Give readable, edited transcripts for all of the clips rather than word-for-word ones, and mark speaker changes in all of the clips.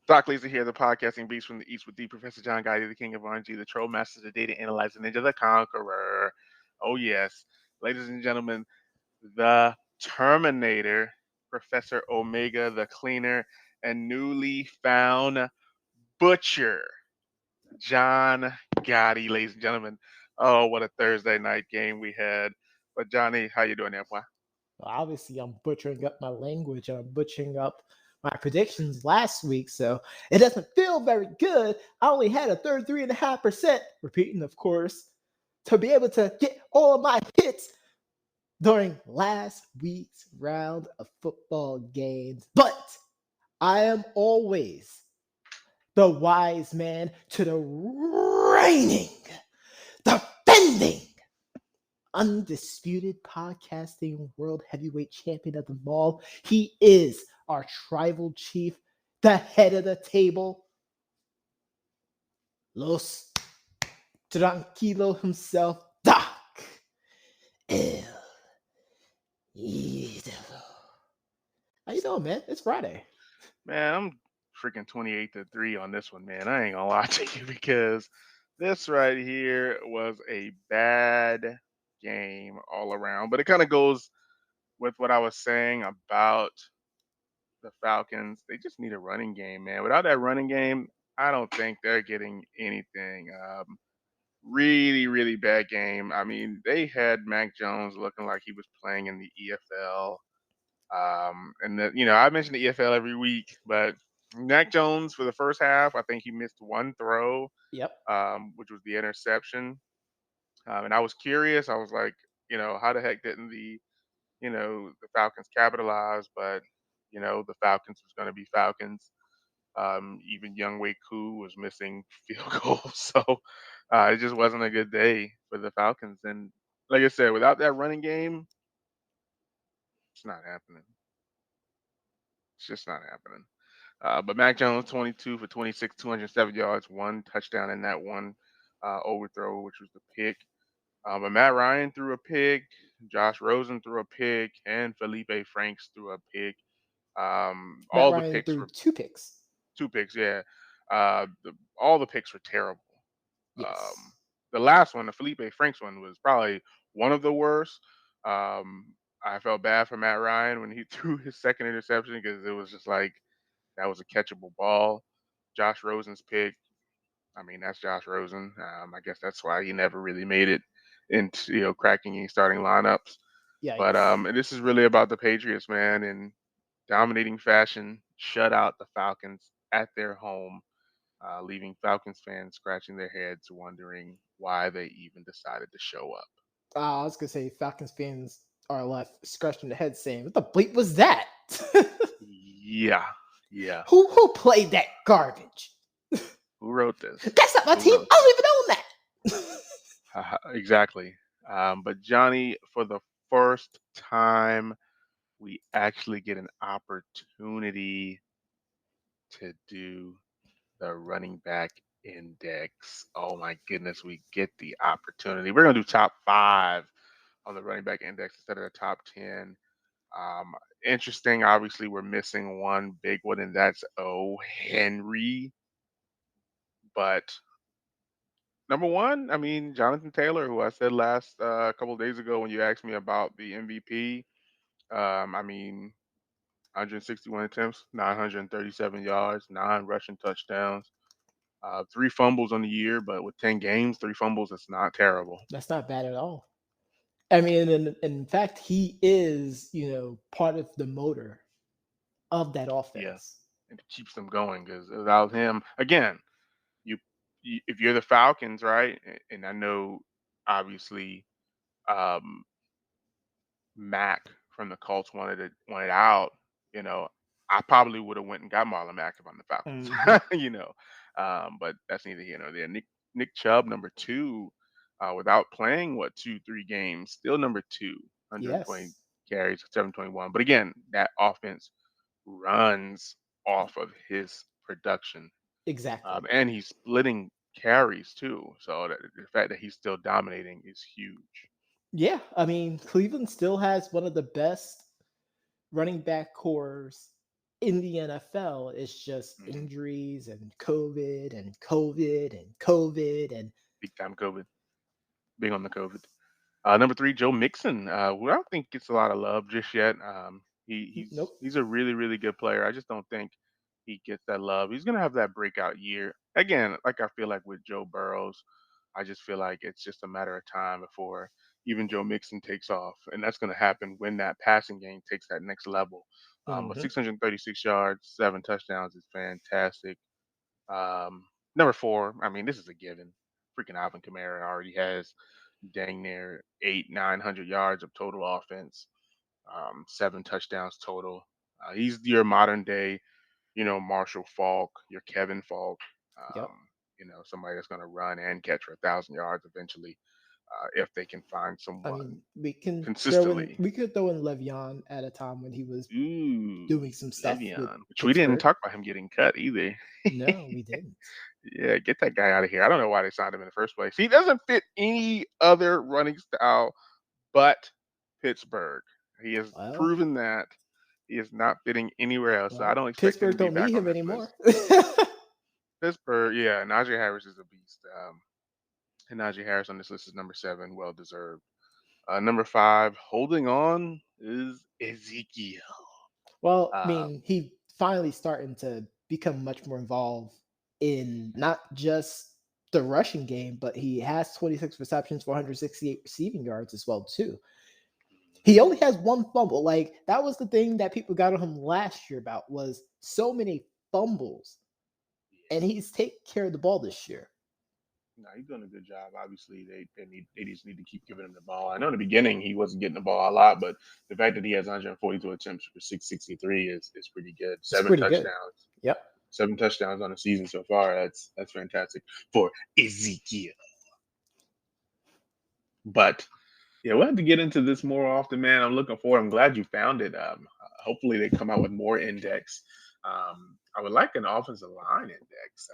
Speaker 1: Doc Lisa here, the podcasting beast from the East with the Professor John Gotti, the King of RNG, the Troll Master, the Data Analyzer, Ninja, the Conqueror. Oh, yes. Ladies and gentlemen, the Terminator, Professor Omega, the Cleaner, and newly found Butcher, John Gotti, ladies and gentlemen. Oh, what a Thursday night game we had. But, Johnny, how you doing there, boy?
Speaker 2: Well, obviously, I'm butchering up my language. I'm butchering up my predictions last week, so it doesn't feel very good. I only had a 33.5%, repeating, of course, to be able to get all of my hits during last week's round of football games. But I am always the wise man to the reigning, defending, undisputed podcasting world heavyweight champion of them all. He is our tribal chief, the head of the table, Los Tranquilo himself, Doc El Idolo. How you doing, man? It's Friday.
Speaker 1: Man, I'm freaking 28-3 on this one, man. I ain't gonna lie to you because this right here was a bad game all around. But it kind of goes with what I was saying about the Falcons. They just need a running game, man. Without that running game, I don't think they're getting anything. Really, really bad game. I mean, they had Mac Jones looking like he was playing in the EFL. I mention the EFL every week, but Mac Jones for the first half, I think he missed one throw,
Speaker 2: Yep.
Speaker 1: which was the interception. And I was curious. I was like, how the heck didn't the Falcons capitalize? But, the Falcons was going to be Falcons. Even Young Wei Koo was missing field goals. So it just wasn't a good day for the Falcons. And like I said, without that running game, it's not happening. It's just not happening. But Mac Jones, 22 for 26, 207 yards, one touchdown in that one overthrow, which was the pick. But Matt Ryan threw a pick, Josh Rosen threw a pick, and Felipe Franks threw a pick.
Speaker 2: Matt
Speaker 1: All
Speaker 2: Ryan
Speaker 1: the picks
Speaker 2: threw
Speaker 1: were
Speaker 2: two picks.
Speaker 1: two picks, yeah. All the picks were terrible.
Speaker 2: Yes.
Speaker 1: The last one, the Felipe Franks one, was probably one of the worst. I felt bad for Matt Ryan when he threw his second interception because it was just like that was a catchable ball. Josh Rosen's pick, I mean, that's Josh Rosen. I guess that's why he never really made it into cracking any starting lineups.
Speaker 2: Yeah.
Speaker 1: But and this is really about the Patriots, man, in dominating fashion, shut out the Falcons at their home, leaving Falcons fans scratching their heads, wondering why they even decided to show up.
Speaker 2: I was gonna say Falcons fans are left scratching their heads saying, "What the bleep was that?
Speaker 1: Yeah.
Speaker 2: Who played that garbage?
Speaker 1: Who wrote this?
Speaker 2: That's not my
Speaker 1: Who
Speaker 2: team.
Speaker 1: wrote
Speaker 2: I don't even own that."
Speaker 1: Exactly. But Johnny, for the first time, we actually get an opportunity to do the running back index. Oh my goodness, we get the opportunity. We're gonna do top 5 on the running back index instead of the top 10. Interesting. Obviously, we're missing one big one, and that's O. Henry. But number one, I mean, Jonathan Taylor, who I said last couple of days ago when you asked me about the MVP. I mean, 161 attempts, 937 yards, 9 rushing touchdowns, 3 fumbles on the year, but with 10 games, 3 fumbles, it's not terrible.
Speaker 2: That's not bad at all. I mean, in fact, he is, part of the motor of that offense.
Speaker 1: Yeah, it keeps them going because without him, again, you if you're the Falcons, right? And I know, obviously, Mac from the Colts wanted out. I probably would have went and got Marlon Mack if I'm the Falcons. But that's neither here nor there. Nick Chubb, number 2, without playing 2-3 games, still number 2, 120
Speaker 2: Yes.
Speaker 1: carries, 721. But again, that offense runs off of his production,
Speaker 2: Exactly.
Speaker 1: and he's splitting carries too. So the fact that he's still dominating is huge.
Speaker 2: Yeah, I mean, Cleveland still has one of the best running back cores in the NFL is just
Speaker 1: Mhm.
Speaker 2: injuries and COVID and COVID and COVID and
Speaker 1: Big time COVID. Big on the COVID. Number three, Joe Mixon. Who I don't think gets a lot of love just yet. He's
Speaker 2: nope.
Speaker 1: he's a really really good player. I just don't think he gets that love. He's gonna have that breakout year again. Like I feel like with Joe Burrows, I just feel like it's just a matter of time before even Joe Mixon takes off, and that's gonna happen when that passing game takes that next level. But
Speaker 2: Hmm.
Speaker 1: 636 yards, 7 touchdowns is fantastic. Number four, I mean, this is a given. Freaking Alvin Kamara already has dang near 900 yards of total offense, 7 touchdowns total. He's your modern day, Marshall Falk, your Kevin Falk,
Speaker 2: Yep.
Speaker 1: somebody that's going to run and catch for 1,000 yards eventually, if they can find
Speaker 2: I
Speaker 1: someone
Speaker 2: mean, we can throw in
Speaker 1: consistently.
Speaker 2: we could throw in Le'Veon at a time when he was
Speaker 1: Ooh,
Speaker 2: doing some stuff with
Speaker 1: Le'Veon, which we didn't
Speaker 2: Pittsburgh.
Speaker 1: talk about him getting cut either.
Speaker 2: No, we didn't.
Speaker 1: Yeah, get that guy out of here. I don't know why they signed him in the first place. He doesn't fit any other running style but Pittsburgh. He has
Speaker 2: Well,
Speaker 1: proven that he is not fitting anywhere else. So I
Speaker 2: well,
Speaker 1: don't expect him
Speaker 2: Pittsburgh
Speaker 1: to be
Speaker 2: don't need
Speaker 1: back on
Speaker 2: him
Speaker 1: this
Speaker 2: anymore.
Speaker 1: list. Pittsburgh, yeah, Najee Harris is a beast. And Najee Harris on this list is number seven, well deserved. Number five, holding on is Ezekiel.
Speaker 2: Well, I
Speaker 1: Um,
Speaker 2: mean, he finally starting to become much more involved in not just the rushing game, but he has 26 receptions, 468 receiving yards as well too. He only has one fumble. Like that was the thing that people got on him last year about was so many fumbles, and he's taking care of the ball this year.
Speaker 1: no, he's doing a good job. Obviously, they just need to keep giving him the ball. I know in the beginning he wasn't getting the ball a lot, but the fact that he has 142 attempts for 663 is pretty good.
Speaker 2: It's
Speaker 1: Seven
Speaker 2: pretty good.
Speaker 1: touchdowns,
Speaker 2: Yep.
Speaker 1: 7 touchdowns on the season so far. That's fantastic for Ezekiel. But yeah, we'll have to get into this more often, man. I'm looking forward. I'm glad you found it. Hopefully they come out with more index. I would like an offensive line index.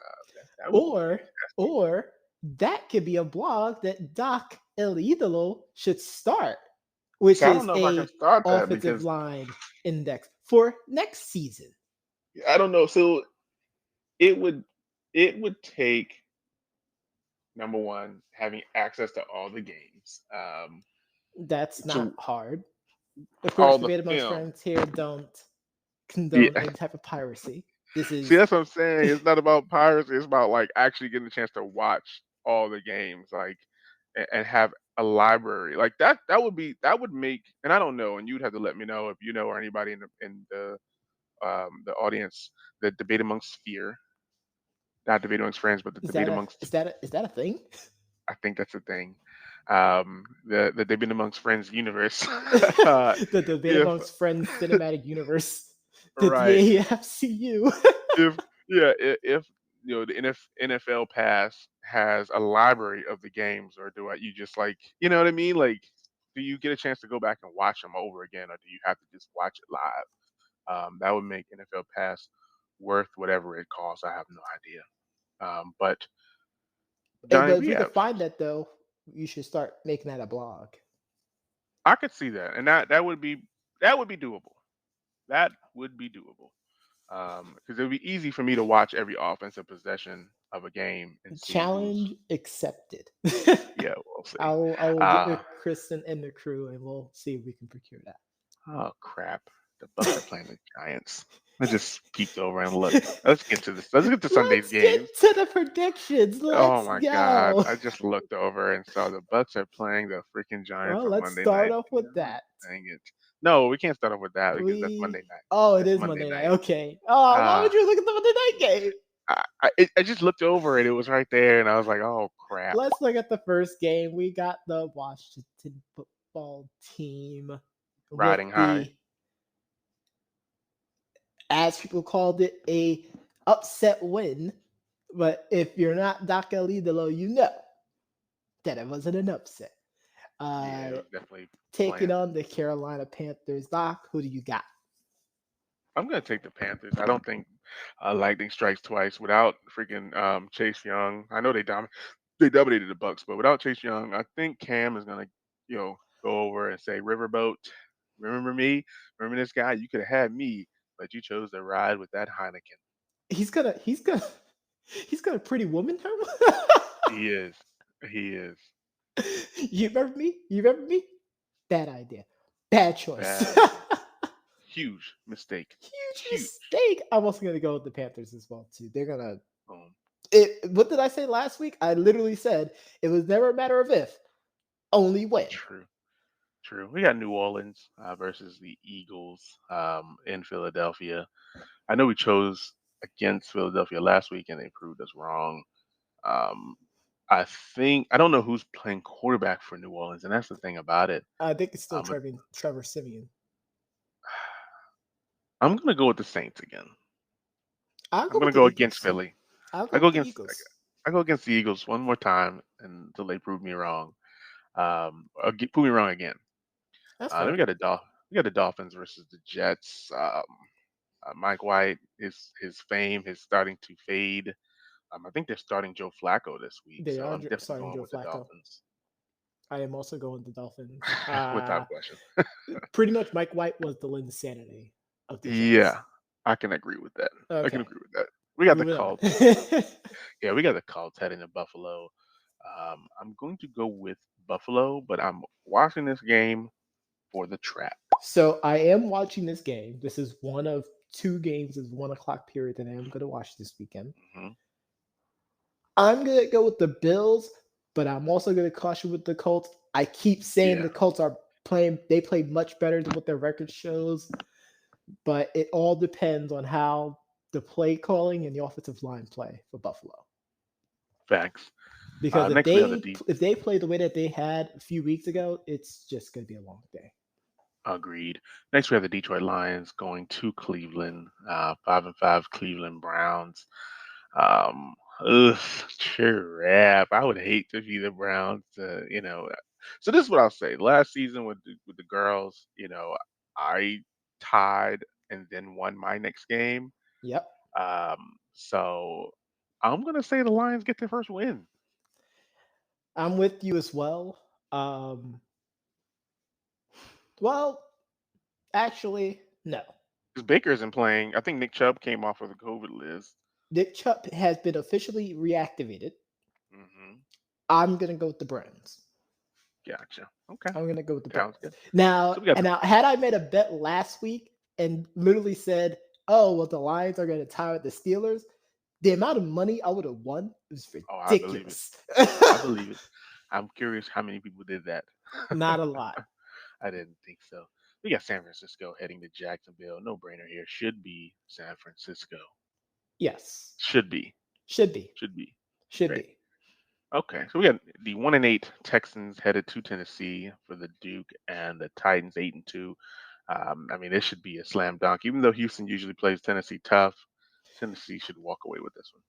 Speaker 1: That would be
Speaker 2: Or
Speaker 1: fantastic.
Speaker 2: or that could be a blog that Doc El Idolo should start, which
Speaker 1: So I don't
Speaker 2: is
Speaker 1: know if I can
Speaker 2: a
Speaker 1: start that
Speaker 2: offensive
Speaker 1: because
Speaker 2: line index for next season.
Speaker 1: I don't know. So it would it would take number one having access to all the games,
Speaker 2: That's not
Speaker 1: to
Speaker 2: hard. Of course,
Speaker 1: all
Speaker 2: the
Speaker 1: the
Speaker 2: Beta Amongst
Speaker 1: film.
Speaker 2: Friends here don't condone
Speaker 1: Yeah.
Speaker 2: any type of piracy. This
Speaker 1: See,
Speaker 2: is
Speaker 1: that's what I'm saying. It's not about piracy. It's about like actually getting a chance to watch all the games, like and have a library like that. That would make. And I don't know. And you'd have to let me know if you know or anybody in the audience. The debate amongst fear, not debate amongst friends, but the
Speaker 2: is
Speaker 1: debate
Speaker 2: that a
Speaker 1: amongst.
Speaker 2: is that a thing?
Speaker 1: I think that's a thing. The debate amongst friends universe.
Speaker 2: The Beta
Speaker 1: If
Speaker 2: Amongst Friends cinematic universe, the
Speaker 1: right,
Speaker 2: DAFCU.
Speaker 1: if yeah, if the NFL Pass has a library of the games, or do you just like what I mean? Like, do you get a chance to go back and watch them over again, or do you have to just watch it live? That would make NFL Pass worth whatever it costs. I have no idea. But
Speaker 2: Hey,
Speaker 1: Johnny,
Speaker 2: but if
Speaker 1: we
Speaker 2: we could
Speaker 1: have.
Speaker 2: find that though, you should start making that a blog.
Speaker 1: I could see that, and that would be doable. That would be doable. Because it would be easy for me to watch every offensive possession of a game and see who's.
Speaker 2: Challenge accepted.
Speaker 1: Yeah, we'll see.
Speaker 2: I will get
Speaker 1: Uh,
Speaker 2: with Kristen and the crew, and we'll see if we can procure that.
Speaker 1: oh crap! The Bucks are playing the Giants. I just peeked over and looked. Let's get to this. Let's get to Sunday's
Speaker 2: Let's get
Speaker 1: games.
Speaker 2: to the predictions.
Speaker 1: Oh
Speaker 2: Let's
Speaker 1: my God!
Speaker 2: go.
Speaker 1: I just looked over and saw the Bucks are playing the freaking Giants
Speaker 2: Well,
Speaker 1: on
Speaker 2: let's
Speaker 1: Monday
Speaker 2: start
Speaker 1: night.
Speaker 2: off with that.
Speaker 1: Dang it! No, we can't start off with that because that's Monday
Speaker 2: We
Speaker 1: night.
Speaker 2: Oh, it
Speaker 1: That's
Speaker 2: is
Speaker 1: Monday
Speaker 2: Monday night.
Speaker 1: night.
Speaker 2: Okay. Oh, why
Speaker 1: Uh,
Speaker 2: would you look at the Monday night game?
Speaker 1: I just looked over and it was right there, and I was like, oh crap!
Speaker 2: Let's look at the first game. We got the Washington football team with
Speaker 1: Riding high.
Speaker 2: the, as people called it, a upset win. But if you're not Doc Elidolo, you know that it wasn't an upset.
Speaker 1: Yeah, it
Speaker 2: Uh,
Speaker 1: was definitely
Speaker 2: taking
Speaker 1: planned.
Speaker 2: on the Carolina Panthers. Doc, who do you got?
Speaker 1: I'm gonna take the Panthers. I don't think lightning strikes twice without freaking Chase Young. I know they dominated the Bucks, but without Chase Young, I think Cam is gonna go over and say Riverboat. Remember me? Remember this guy? You could have had me, but you chose to ride with that Heineken.
Speaker 2: He's gonna he's gonna pretty woman him.
Speaker 1: He is. He is.
Speaker 2: You remember me? You remember me? Bad idea. Bad choice.
Speaker 1: Bad idea. Huge mistake.
Speaker 2: Huge
Speaker 1: Huge.
Speaker 2: mistake. I'm also gonna go with the Panthers as well too. They're gonna.
Speaker 1: Um,
Speaker 2: What did I say last week? I literally said it was never a matter of if, only when.
Speaker 1: true. True. We got New Orleans versus the Eagles in Philadelphia. I know we chose against Philadelphia last week and they proved us wrong. Um, I don't know who's playing quarterback for New Orleans, and that's the thing about it.
Speaker 2: I think it's still
Speaker 1: Um,
Speaker 2: Trevor Simeon.
Speaker 1: I'm gonna go with the Saints again.
Speaker 2: I'll
Speaker 1: I'm
Speaker 2: go
Speaker 1: gonna
Speaker 2: with the
Speaker 1: go against
Speaker 2: Eagles.
Speaker 1: Philly.
Speaker 2: I'll
Speaker 1: I
Speaker 2: go
Speaker 1: go
Speaker 2: with the
Speaker 1: against
Speaker 2: Eagles.
Speaker 1: I go against the Eagles one more time until they prove me wrong. Prove me wrong again.
Speaker 2: That's
Speaker 1: Then
Speaker 2: fair.
Speaker 1: we got the Dolphins versus the Jets. Mike White, his fame is starting to fade. I think they're starting Joe Flacco this week,
Speaker 2: They
Speaker 1: so
Speaker 2: are
Speaker 1: I'm definitely
Speaker 2: starting
Speaker 1: going
Speaker 2: Joe
Speaker 1: with the
Speaker 2: Flacco.
Speaker 1: Dolphins
Speaker 2: I am also going the Dolphins.
Speaker 1: without question.
Speaker 2: Pretty much Mike White was the insanity of the Jets.
Speaker 1: Yeah, I can agree with that. I can
Speaker 2: Okay,
Speaker 1: agree with that. We got the
Speaker 2: moving on.
Speaker 1: Colts. Yeah, we got the Colts heading to Buffalo. I'm going to go with Buffalo, but I'm watching this game for the trap.
Speaker 2: So I am watching this game. This is one of two games of 1 o'clock period that I am going to watch this weekend.
Speaker 1: Hmm.
Speaker 2: I'm going to go with the Bills, but I'm also going to caution with the Colts. I keep saying
Speaker 1: Yeah,
Speaker 2: the Colts are playing, they play much better than what their record shows, but it all depends on how the play calling and the offensive line play for Buffalo.
Speaker 1: facts.
Speaker 2: Because
Speaker 1: Next we have the D.
Speaker 2: if they play the way that they had a few weeks ago, it's just going to be a long day.
Speaker 1: Agreed. Next we have the Detroit Lions going to Cleveland. 5-5 Cleveland Browns. Um, ugh, Trap. I would hate to be the Browns. So this is what I'll say. Last season with the girls, I tied and then won my next game.
Speaker 2: Yep.
Speaker 1: So I'm gonna say the Lions get their first win
Speaker 2: I'm with you as well. Um, well, actually, no.
Speaker 1: because Baker isn't playing. I think Nick Chubb came off of the COVID list.
Speaker 2: Nick Chubb has been officially reactivated.
Speaker 1: Hmm.
Speaker 2: I'm gonna go with the Browns.
Speaker 1: Gotcha. Okay,
Speaker 2: I'm gonna go with the Browns.
Speaker 1: sounds good. So
Speaker 2: Now,
Speaker 1: we got
Speaker 2: and
Speaker 1: the.
Speaker 2: now, had I made a bet last week and literally said, "Oh, well, the Lions are gonna tie with the Steelers," the amount of money I would have won is
Speaker 1: Oh, I believe it.
Speaker 2: ridiculous.
Speaker 1: I believe it. I'm curious how many people did that.
Speaker 2: Not a lot.
Speaker 1: I didn't think so. We got San Francisco heading to Jacksonville. No brainer here. Should be San Francisco.
Speaker 2: Yes,
Speaker 1: Should be.
Speaker 2: should be,
Speaker 1: Should be.
Speaker 2: should
Speaker 1: Great.
Speaker 2: be.
Speaker 1: Okay. So we got the 1-8 Texans headed to Tennessee for the Duke and the Titans 8-2. I mean, this should be a slam dunk. Even though Houston usually plays Tennessee tough, Tennessee should walk away with this one.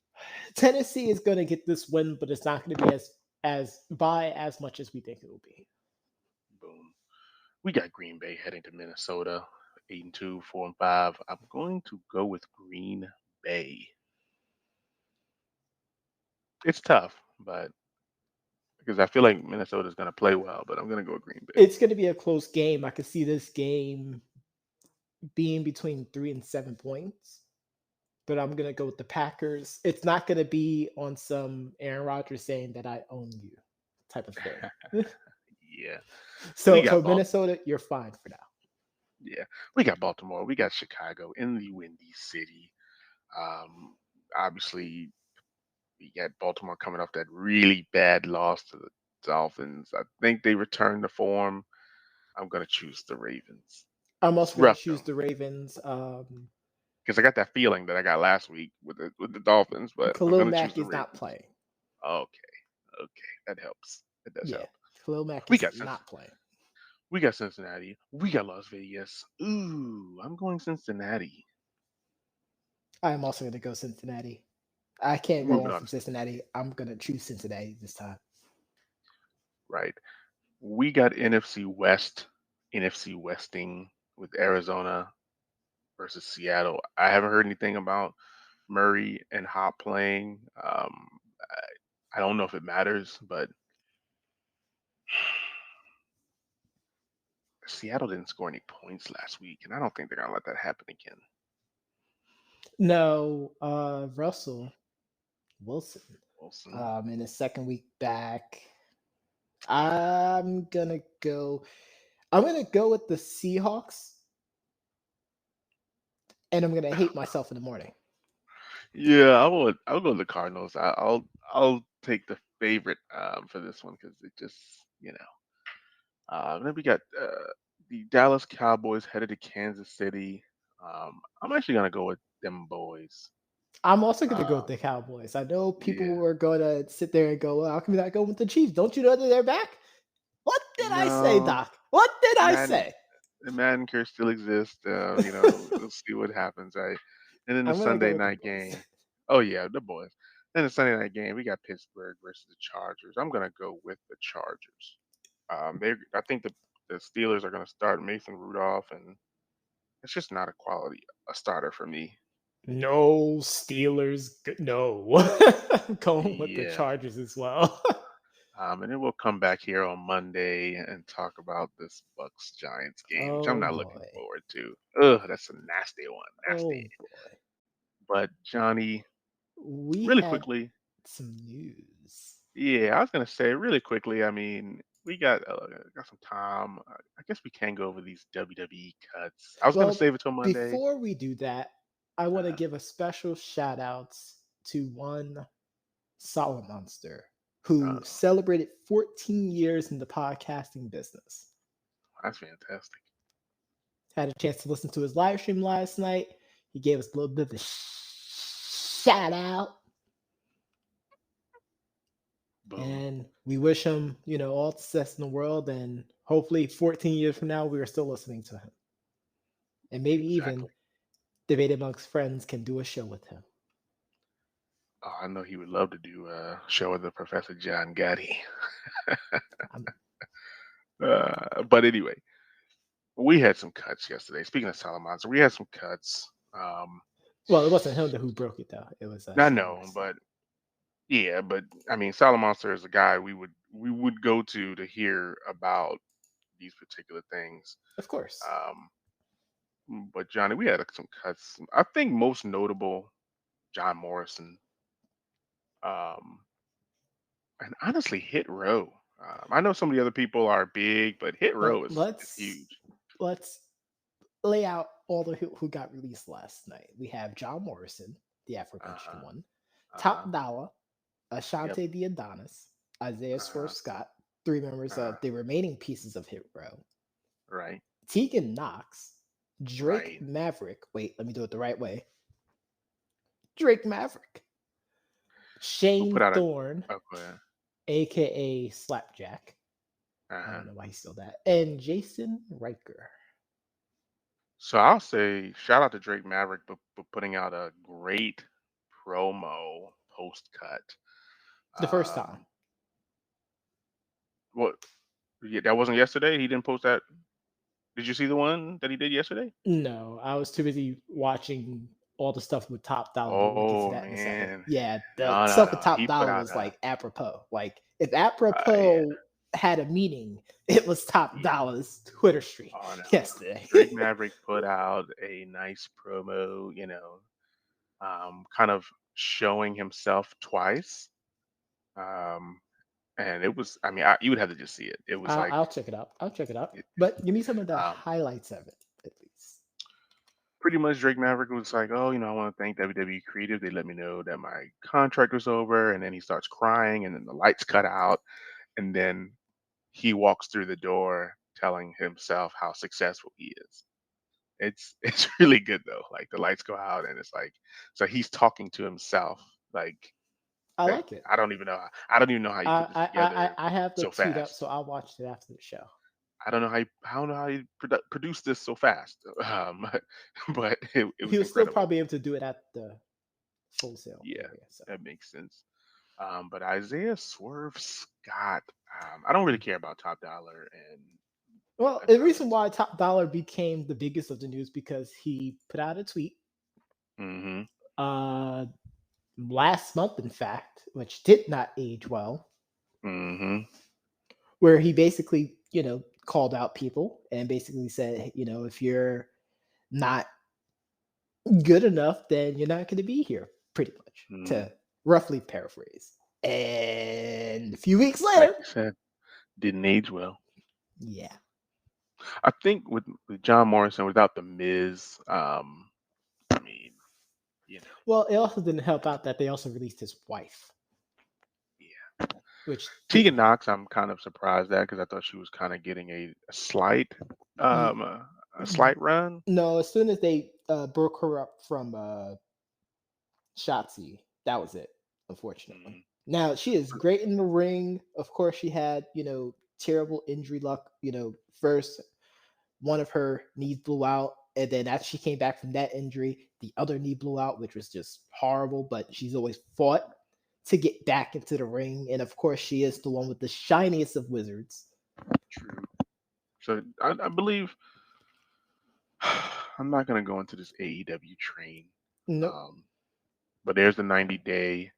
Speaker 2: Tennessee is gonna get this win, but it's not gonna be as by as much as we think it will be.
Speaker 1: Boom. We got Green Bay heading to Minnesota, 8-2, 4-5. I'm going to go with Green Bay. It's tough, but because I feel like Minnesota's going to play well, but I'm going to go with Green Bay.
Speaker 2: It's gonna be a close game. I could see this game being between 3 and 7 points, but I'm gonna go with the Packers. It's not gonna be on some Aaron Rodgers saying that I own you type of thing.
Speaker 1: Yeah. We
Speaker 2: So
Speaker 1: got Baltimore.
Speaker 2: Minnesota, you're fine for now.
Speaker 1: Yeah. We got Baltimore. We got Chicago in the Windy City. Um, Obviously, we got Baltimore coming off that really bad loss to the Dolphins. I think they returned to form. I'm going to choose the Ravens.
Speaker 2: I'm
Speaker 1: It's
Speaker 2: also gonna
Speaker 1: rough
Speaker 2: choose
Speaker 1: though,
Speaker 2: the Ravens.
Speaker 1: because I got that feeling that I got last week with the Dolphins, but I'm
Speaker 2: Khalil
Speaker 1: going to choose
Speaker 2: Mack
Speaker 1: the
Speaker 2: is not
Speaker 1: Ravens.
Speaker 2: playing.
Speaker 1: Okay, okay, that helps. It does
Speaker 2: Yeah,
Speaker 1: help.
Speaker 2: Khalil Mack
Speaker 1: We
Speaker 2: is
Speaker 1: got
Speaker 2: not playing.
Speaker 1: we got Cincinnati. We got Las Vegas. Ooh, I'm going Cincinnati.
Speaker 2: I am also gonna go Cincinnati. I can't go
Speaker 1: Moving
Speaker 2: off
Speaker 1: on,
Speaker 2: from Cincinnati. I'm gonna choose Cincinnati this time.
Speaker 1: right? We got NFC Westing with Arizona versus Seattle. I haven't heard anything about Murray and Hop playing. I don't know if it matters, but Seattle didn't score any points last week, and I don't think they're gonna let that happen again.
Speaker 2: No, Russell Wilson.
Speaker 1: Wilson.
Speaker 2: In his second week back, I'm gonna go. I'm gonna go with the Seahawks, and I'm gonna hate myself in the morning.
Speaker 1: Yeah, I'll go with the Cardinals. I'll take the favorite for this one because it just you know. Then we got the Dallas Cowboys headed to Kansas City. I'm actually gonna go with them boys.
Speaker 2: I'm also gonna go with
Speaker 1: Uh,
Speaker 2: the Cowboys. I know
Speaker 1: yeah,
Speaker 2: people are gonna sit there and go, well, "How come you're not going with the Chiefs? Don't you know that they're back?" What did I say,
Speaker 1: no,
Speaker 2: Doc? What did I
Speaker 1: Madden,
Speaker 2: say?
Speaker 1: the Madden curse still exists. We'll see what happens, right? And then the
Speaker 2: I'm gonna go
Speaker 1: Sunday
Speaker 2: with the
Speaker 1: night
Speaker 2: boys.
Speaker 1: game. Oh yeah, the boys. Then the Sunday night game, we got Pittsburgh versus the Chargers. I'm gonna go with the Chargers. I think the Steelers are gonna start Mason Rudolph, and it's just not a starter for me.
Speaker 2: No Steelers. No, I'm going with the
Speaker 1: Yeah.
Speaker 2: Chargers as well.
Speaker 1: And then we'll come back here on Monday and talk about this Bucks Giants game, which I'm
Speaker 2: Oh
Speaker 1: not looking
Speaker 2: boy.
Speaker 1: forward to. Ugh, that's a nasty one. Nasty.
Speaker 2: Oh boy.
Speaker 1: But Johnny,
Speaker 2: We
Speaker 1: really
Speaker 2: had
Speaker 1: quickly,
Speaker 2: some news.
Speaker 1: yeah, I was gonna say really quickly. I mean, we got some time. I guess we can go over these WWE cuts. I was gonna
Speaker 2: Well,
Speaker 1: save it till Monday.
Speaker 2: before we do that, I want to
Speaker 1: Uh,
Speaker 2: give a special shout outs to one Solid Monster who
Speaker 1: uh,
Speaker 2: celebrated 14 years in the podcasting business.
Speaker 1: that's fantastic.
Speaker 2: Had a chance to listen to his live stream last night. He gave us a little bit of a shout out.
Speaker 1: Boom.
Speaker 2: And we wish him, all the success in the world. And hopefully 14 years from now, we are still listening to him. And maybe even
Speaker 1: Exactly.
Speaker 2: Debate Amongst Friends can do a show with him.
Speaker 1: Oh, I know he would love to do a show with the Professor John Gotti.
Speaker 2: I'm,
Speaker 1: But anyway, we had some cuts yesterday. Speaking of Salomon, so we had some cuts.
Speaker 2: well, it wasn't him who broke it, though. It was
Speaker 1: I
Speaker 2: Shane
Speaker 1: know,
Speaker 2: Mercy.
Speaker 1: but yeah, but I mean, Salamonster is a guy we would go to hear about these particular things.
Speaker 2: Of course.
Speaker 1: But Johnny, we had some cuts. I think most notable, John Morrison, um, and honestly, Hit Row. I know some of the other people are big, but Hit
Speaker 2: Well,
Speaker 1: Row is
Speaker 2: let's
Speaker 1: huge.
Speaker 2: let's lay out all the who got released last night. We have John Morrison, the
Speaker 1: Uh
Speaker 2: aforementioned
Speaker 1: huh.
Speaker 2: one,
Speaker 1: Uh huh.
Speaker 2: Top Dollar,
Speaker 1: Yep.
Speaker 2: Ashante the Adonis, Isaiah
Speaker 1: Uh
Speaker 2: Swerve
Speaker 1: huh.
Speaker 2: Scott, three members
Speaker 1: Uh huh.
Speaker 2: of the remaining pieces of Hit Row,
Speaker 1: Right.
Speaker 2: Tegan Knox, Drake
Speaker 1: Right.
Speaker 2: Maverick. Wait, let me do it the right way. Drake Maverick,
Speaker 1: Who
Speaker 2: Shane
Speaker 1: put out a?
Speaker 2: Thorne,
Speaker 1: Okay.
Speaker 2: aka Slapjack.
Speaker 1: Uh
Speaker 2: I
Speaker 1: huh.
Speaker 2: don't know why he's still that, and Jason Riker.
Speaker 1: So I'll say shout out to Drake Maverick for putting out a great promo post cut.
Speaker 2: The first time.
Speaker 1: Um, what? Yeah, that wasn't yesterday. He didn't post that. Did you see the one that he did yesterday?
Speaker 2: No, I was too busy watching all the stuff with Top Dollar, but we'll get to
Speaker 1: Oh
Speaker 2: that in a second.
Speaker 1: man,
Speaker 2: Yeah, the
Speaker 1: no, no,
Speaker 2: stuff with
Speaker 1: no.
Speaker 2: Top
Speaker 1: He put
Speaker 2: Dollar
Speaker 1: out
Speaker 2: was
Speaker 1: a
Speaker 2: like apropos. Like if
Speaker 1: yeah,
Speaker 2: apropos had a meaning, it was Top
Speaker 1: yeah.
Speaker 2: Dollar's Twitter stream
Speaker 1: Oh no,
Speaker 2: yesterday.
Speaker 1: Drake Maverick put out a nice promo. Kind of showing himself twice. Um, and it was. I mean, you would have to just see it. It was like.
Speaker 2: I'll check it out. I'll check it out.
Speaker 1: It,
Speaker 2: But give me some of the
Speaker 1: um,
Speaker 2: highlights of it, at least.
Speaker 1: Pretty much Drake Maverick was like, "Oh, I want to thank WWE Creative. They let me know that my contract was over." And then he starts crying, and then the lights cut out, and then he walks through the door telling himself how successful he is. It's it's really good though. Like the lights go out, and it's like so he's talking to himself. Like
Speaker 2: I
Speaker 1: that.
Speaker 2: like it.
Speaker 1: I don't even know how you put this together
Speaker 2: I have the
Speaker 1: so
Speaker 2: tweet up,
Speaker 1: fast.
Speaker 2: so I'll watch it after the show.
Speaker 1: I don't know how you produce this so fast. But it was
Speaker 2: He'll still
Speaker 1: incredible.
Speaker 2: probably be able to do it at the Full Sail
Speaker 1: Yeah,
Speaker 2: area. So
Speaker 1: that makes sense. But Isaiah Swerve Scott, I don't really care about Top Dollar and
Speaker 2: well, the reason
Speaker 1: Adonis.
Speaker 2: why Top Dollar became the biggest of the news because he put out a tweet
Speaker 1: Mm-hmm.
Speaker 2: uh last month, in fact, which did not age well,
Speaker 1: Mm-hmm.
Speaker 2: where he basically, called out people and basically said, if you're not good enough, then you're not going to be here, pretty much,
Speaker 1: Mm,
Speaker 2: to roughly paraphrase. And a few weeks
Speaker 1: like
Speaker 2: later,
Speaker 1: you said, didn't age well.
Speaker 2: yeah.
Speaker 1: I think with John Morrison, without the Miz, I mean, you know,
Speaker 2: Well, it also didn't help out that they also released his wife,
Speaker 1: yeah.
Speaker 2: which
Speaker 1: Tegan
Speaker 2: didn't.
Speaker 1: Knox, I'm kind of surprised at because I thought she was kind of getting um, a, a slight run.
Speaker 2: No, as soon as they broke her up from Shotzi, that was it, unfortunately.
Speaker 1: Mm,
Speaker 2: Now, she is great in the ring. Of course, she had, terrible injury luck. First, one of her knees blew out. And then after she came back from that injury, the other knee blew out, which was just horrible. But she's always fought to get back into the ring. And of course, she is the one with the shiniest of wizards.
Speaker 1: true. So I believe I'm not gonna go into this AEW train,
Speaker 2: Nope.
Speaker 1: um, but there's the 90-day,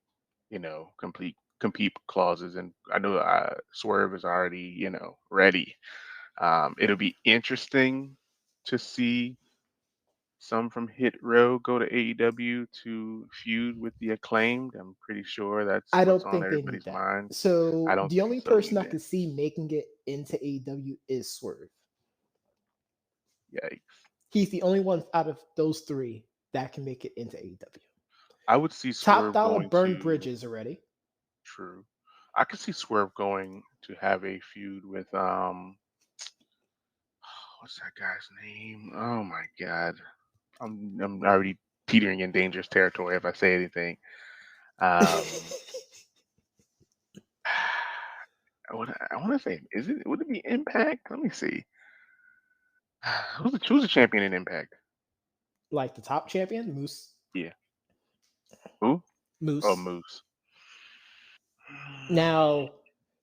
Speaker 1: compete clauses, and I know Swerve is already, ready. It'll be interesting to see some from Hit Row go to AEW to feud with the Acclaimed. I'm pretty sure that's
Speaker 2: I
Speaker 1: what's
Speaker 2: don't
Speaker 1: on
Speaker 2: think they need
Speaker 1: everybody's
Speaker 2: that.
Speaker 1: mind. I
Speaker 2: So
Speaker 1: don't
Speaker 2: the
Speaker 1: think
Speaker 2: only
Speaker 1: so
Speaker 2: person I
Speaker 1: either.
Speaker 2: could see making it into AEW is Swerve.
Speaker 1: Yikes.
Speaker 2: He's the only one out of those three that can make it into AEW.
Speaker 1: I would see
Speaker 2: Top
Speaker 1: Swerve
Speaker 2: Dollar
Speaker 1: going
Speaker 2: burned
Speaker 1: to
Speaker 2: bridges already.
Speaker 1: True. I could see Swerve going to have a feud with what's that guy's name? Oh my god. I'm already teetering in dangerous territory if I say anything. Um I want to say, would it be Impact? Let me see. Who's the champion in Impact?
Speaker 2: Like the top champion, Moose.
Speaker 1: Yeah. Who? Oh,
Speaker 2: Moose.
Speaker 1: Moose.
Speaker 2: Now,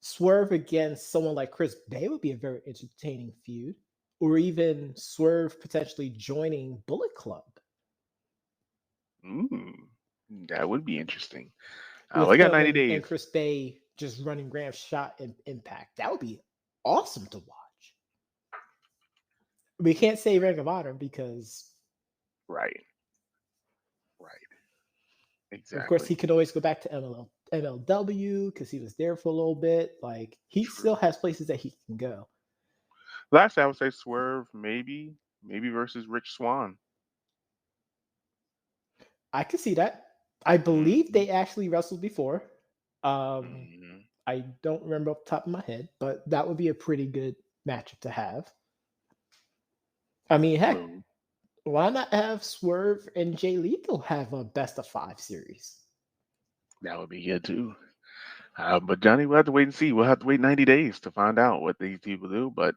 Speaker 2: Swerve against someone like Chris Bay would be a very entertaining feud. Or even Swerve potentially joining Bullet Club
Speaker 1: Mm, that would be interesting.
Speaker 2: with
Speaker 1: We got
Speaker 2: him
Speaker 1: 90
Speaker 2: and
Speaker 1: days.
Speaker 2: Chris Bay just running Graham Shot and Impact. That would be awesome to watch. We can't say Ring of Honor because,
Speaker 1: Right. Right.
Speaker 2: of course, he
Speaker 1: Exactly.
Speaker 2: could always go back to MLW because he was there for a little bit. Like, he still
Speaker 1: True.
Speaker 2: has places that he can go.
Speaker 1: Lastly, I would say Swerve, maybe versus Rich Swan.
Speaker 2: I could see that. I believe
Speaker 1: Hmm.
Speaker 2: they actually wrestled before. Um,
Speaker 1: Hmm.
Speaker 2: I don't remember off the top of my head, but that would be a pretty good matchup to have. I mean, heck,
Speaker 1: True.
Speaker 2: why not have Swerve and Jay Lethal have a best of five series?
Speaker 1: That would be good too. But Johnny, we'll have to wait and see. We'll have to wait 90 days to find out what these people do. But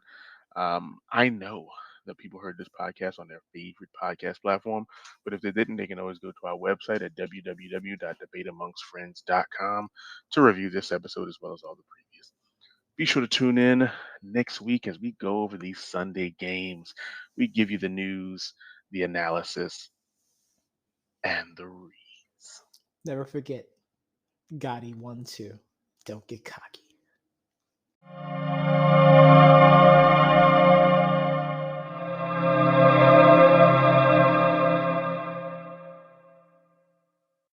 Speaker 1: I know that people heard this podcast on their favorite podcast platform. But if they didn't, they can always go to our website at www.debateamongstfriends.com to review this episode as well as all the previous. Be sure to tune in next week as we go over these Sunday games. We give you the news, the analysis, and the reads.
Speaker 2: Never forget, Gotti 1-2. Don't get cocky.